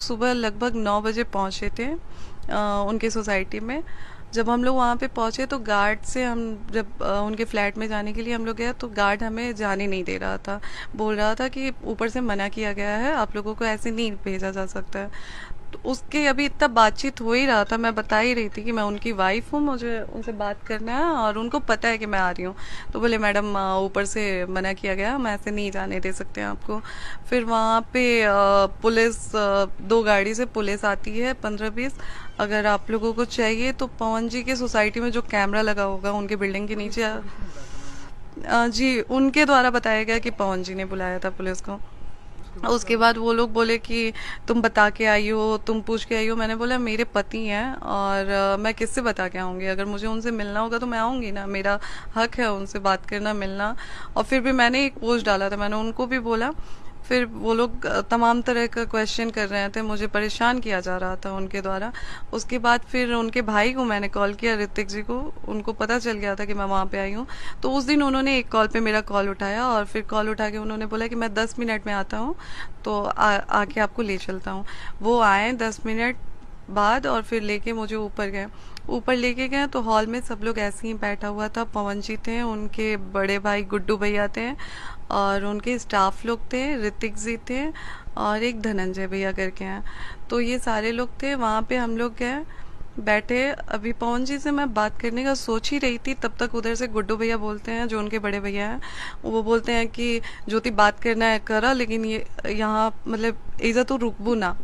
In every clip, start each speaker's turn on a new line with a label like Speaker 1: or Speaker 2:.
Speaker 1: सुबह लगभग 9 बजे पहुँचे थे उनके सोसाइटी में। जब हम लोग वहाँ पे पहुँचे तो गार्ड से हम जब उनके फ्लैट में जाने के लिए हम लोग गए तो गार्ड हमें जाने नहीं दे रहा था। बोल रहा था कि ऊपर से मना किया गया है, आप लोगों को ऐसे नहीं भेजा जा सकता है। तो उसके अभी इतना बातचीत हो ही रहा था, मैं बता ही रही थी कि मैं उनकी वाइफ हूँ, मुझे उनसे बात करना है और उनको पता है कि मैं आ रही हूँ। तो बोले मैडम ऊपर से मना किया गया, हम ऐसे नहीं जाने दे सकते हैं आपको। फिर वहाँ पे पुलिस 2 गाड़ी से पुलिस आती है 15-20। अगर आप लोगों को चाहिए तो पवन जी के सोसाइटी में जो कैमरा लगा होगा उनके बिल्डिंग के नीचे जी उनके द्वारा बताया गया कि पवन जी ने बुलाया था पुलिस को। उसके बाद वो लोग बोले कि तुम बता के आई हो, तुम पूछ के आई हो। मैंने बोला मेरे पति हैं और मैं किससे बता के आऊँगी, अगर मुझे उनसे मिलना होगा तो मैं आऊँगी ना, मेरा हक है उनसे बात करना, मिलना। और फिर भी मैंने एक पोस्ट डाला था, मैंने उनको भी बोला। फिर वो लोग तमाम तरह का क्वेश्चन कर रहे थे, मुझे परेशान किया जा रहा था उनके द्वारा। उसके बाद फिर उनके भाई को मैंने कॉल किया, ऋतिक जी को, उनको पता चल गया था कि मैं वहाँ पे आई हूँ। तो उस दिन उन्होंने एक कॉल पे मेरा कॉल उठाया और फिर कॉल उठा के उन्होंने बोला कि मैं 10 मिनट में आता हूँ, तो आके आपको ले चलता हूँ। वो आए 10 मिनट बाद और फिर लेके मुझे ऊपर गए। ऊपर लेके गए तो हॉल में सब लोग ऐसे ही बैठा हुआ था। पवन जी थे, उनके बड़े भाई गुड्डू भैया थे और उनके स्टाफ लोग थे, ऋतिक जी थे और एक धनंजय भैया करके हैं। तो ये सारे लोग थे। वहाँ पे हम लोग गए, बैठे। अभी पवन जी से मैं बात करने का सोच ही रही थी, तब तक उधर से गुड्डू भैया बोलते हैं, जो उनके बड़े भैया हैं, वो बोलते हैं कि ज्योति बात करना है करा, लेकिन ये यहाँ मतलब इधर तो रुकबू ना।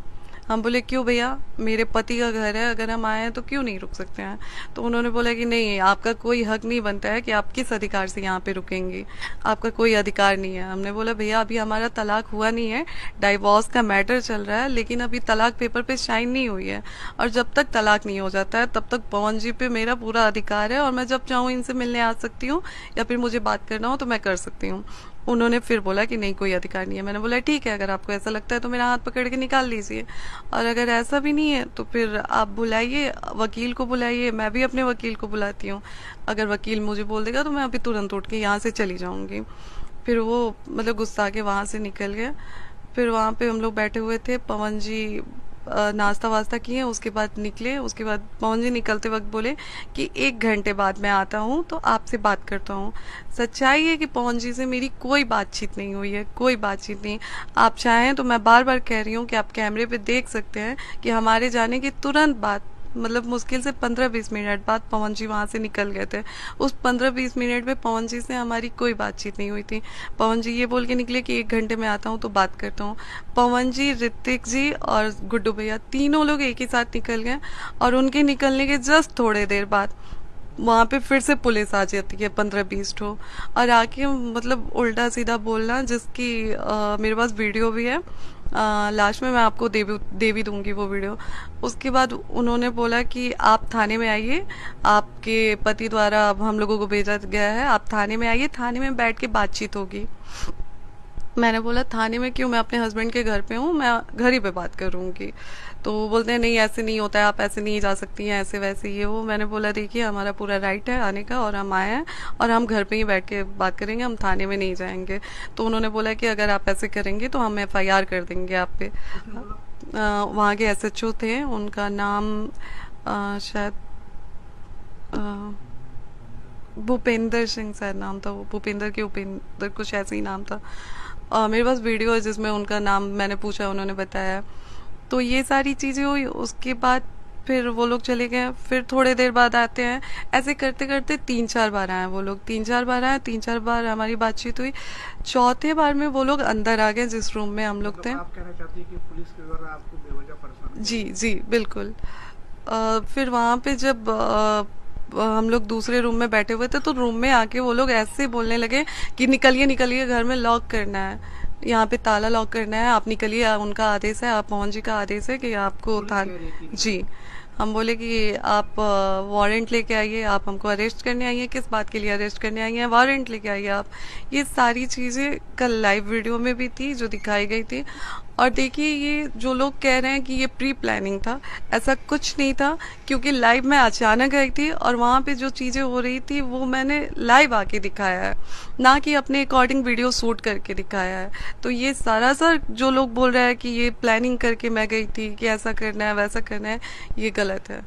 Speaker 1: हम बोले क्यों भैया, मेरे पति का घर है, अगर हम आए हैं तो क्यों नहीं रुक सकते हैं। तो उन्होंने बोला कि नहीं, आपका कोई हक नहीं बनता है कि आप किस अधिकार से यहाँ पे रुकेंगी, आपका कोई अधिकार नहीं है। हमने बोला भैया अभी हमारा तलाक हुआ नहीं है, डाइवोर्स का मैटर चल रहा है, लेकिन अभी तलाक पेपर पे साइन नहीं हुई है। और जब तक तलाक नहीं हो जाता है तब तक पवन जी पे मेरा पूरा अधिकार है और मैं जब चाहूँ इनसे मिलने आ सकती हूँ या फिर मुझे बात करना हो तो मैं कर सकती हूँ। उन्होंने फिर बोला कि नहीं, कोई अधिकार नहीं है। मैंने बोला ठीक है, अगर आपको ऐसा लगता है तो मेरा हाथ पकड़ के निकाल लीजिए, और अगर ऐसा भी नहीं है तो फिर आप बुलाइए, वकील को बुलाइए, मैं भी अपने वकील को बुलाती हूँ। अगर वकील मुझे बोल देगा तो मैं अभी तुरंत उठ के यहाँ से चली जाऊँगी। फिर वो मतलब गुस्सा के वहाँ से निकल गया। फिर वहाँ पे हम लोग बैठे हुए थे, पवन जी नाश्ता वास्ता किए, उसके बाद निकले। उसके बाद पवन जी निकलते वक्त बोले कि 1 घंटे बाद मैं आता हूँ तो आपसे बात करता हूँ। सच्चाई है कि पवन जी से मेरी कोई बातचीत नहीं हुई है, कोई बातचीत नहीं। आप चाहें तो मैं बार बार कह रही हूँ कि आप कैमरे पे देख सकते हैं कि हमारे जाने के तुरंत बाद, मतलब मुश्किल से 15-20 मिनट बाद पवन जी वहाँ से निकल गए थे। उस 15-20 मिनट में पवन जी से हमारी कोई बातचीत नहीं हुई थी। पवन जी ये बोल के निकले कि 1 घंटे में आता हूँ तो बात करता हूँ। पवन जी, ऋतिक जी और गुड्डू भैया तीनों लोग एक ही साथ निकल गए और उनके निकलने के जस्ट थोड़े देर बाद वहाँ पे फिर से पुलिस आ जाती है 15-20 ठो, और आके मतलब उल्टा सीधा बोलना, जिसकी मेरे पास वीडियो भी है। लास्ट में मैं आपको दे भी दूंगी वो वीडियो। उसके बाद उन्होंने बोला कि आप थाने में आइए, आपके पति द्वारा अब हम लोगों को भेजा गया है, आप थाने में आइए, थाने में बैठ के बातचीत होगी। मैंने बोला थाने में क्यों, मैं अपने हस्बैंड के घर पे हूँ, मैं घर ही पे बात करूँगी। तो वो बोलते हैं नहीं ऐसे नहीं होता है, आप ऐसे नहीं जा सकती हैं, ऐसे वैसे ये वो। मैंने बोला देखिए हमारा पूरा राइट है आने का और हम आए हैं और हम घर पे ही बैठ के बात करेंगे, हम थाने में नहीं जाएंगे। तो उन्होंने बोला कि अगर आप ऐसे करेंगे तो हम FIR कर देंगे आप पे। वहाँ के SHO थे, उनका नाम शायद भूपेंद्र सिंह शायद नाम था, वो भूपेंद्र के उपेंद्र कुछ ऐसे ही नाम था। मेरे पास वीडियो है जिसमें उनका नाम मैंने पूछा, उन्होंने बताया। तो ये सारी चीज़ें हुई। उसके बाद फिर वो लोग चले गए, फिर थोड़े देर बाद आते हैं। ऐसे करते करते 3-4 बार आए वो लोग, 3-4 बार आए, 3-4 बार हमारी बातचीत हुई। चौथे बार में वो लोग अंदर आ गए जिस रूम में हम लोग थे।
Speaker 2: आप कहना चाहती है कि पुलिस के द्वारा आपको बेवजह परेशान
Speaker 1: जी
Speaker 2: किया
Speaker 1: जी बिल्कुल। फिर वहाँ पे जब हम लोग दूसरे रूम में बैठे हुए थे तो रूम में आके वो लोग ऐसे बोलने लगे कि निकलिए निकलिए, घर में लॉक करना है, यहाँ पे ताला लॉक करना है, आप निकलिए, उनका आदेश है, आप पवन जी का आदेश है कि आपको
Speaker 2: पुलिस
Speaker 1: थान
Speaker 2: कह रही थी
Speaker 1: जी। हम बोले कि आप वारंट लेके आइए, आप हमको अरेस्ट करने आई हैं, किस बात के लिए अरेस्ट करने आई हैं, वारंट लेके आइए आप। ये सारी चीज़ें कल लाइव वीडियो में भी थी जो दिखाई गई थी। और देखिए ये जो लोग कह रहे हैं कि ये प्री प्लानिंग था, ऐसा कुछ नहीं था, क्योंकि लाइव मैं अचानक गई थी और वहाँ पे जो चीज़ें हो रही थी वो मैंने लाइव आके दिखाया है, ना कि अपने अकॉर्डिंग वीडियो शूट करके दिखाया है। तो ये सारा जो लोग बोल रहे हैं कि ये प्लानिंग करके मैं गई थी कि ऐसा करना है वैसा करना है, ये गलत है।